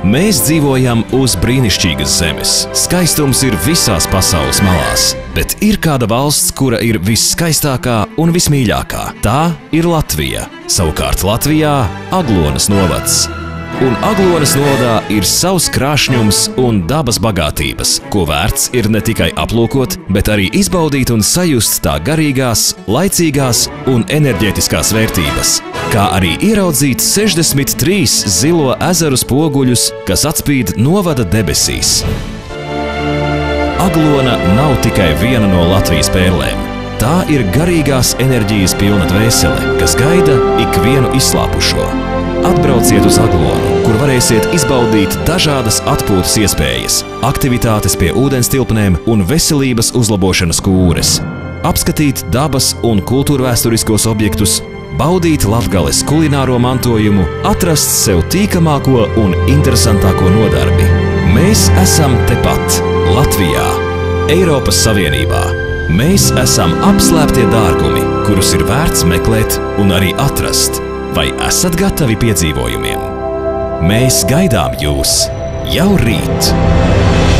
Mēs dzīvojam uz brīnišķīgas zemes. Skaistums ir visās pasaules malās, bet ir kāda valsts, kura ir visskaistākā un vismīļākā. Tā ir Latvija. Savukārt Latvijā Aglonas novads. Un Aglonas novadā ir savs krāšņums un dabas bagātības, ko vērts ir ne tikai aplūkot, bet arī izbaudīt un sajust tā garīgās, laicīgās un enerģētiskās vērtības, kā arī ieraudzīt 63 zilo ezeru spoguļus, kas atspīd novada debesīs. Aglona nav tikai viena no Latvijas pērlēm. Tā ir garīgās enerģijas pilna dvēsele, kas gaida ikvienu izslāpušo. Atbrauciet uz Aglonu, kur varēsiet izbaudīt dažādas atpūtas iespējas, aktivitātes pie ūdenstilpnēm un veselības uzlabošanas kūres, apskatīt dabas un kultūrvēsturiskos objektus, baudīt Latgales kulināro mantojumu, atrast sev tīkamāko un interesantāko nodarbi. Mēs esam tepat, Latvijā, Eiropas Savienībā. Mēs esam apslēptie dārgumi, kurus ir vērts meklēt un arī atrast. Vai esat gatavi piedzīvojumiem? Mēs gaidām jūs jau rīt!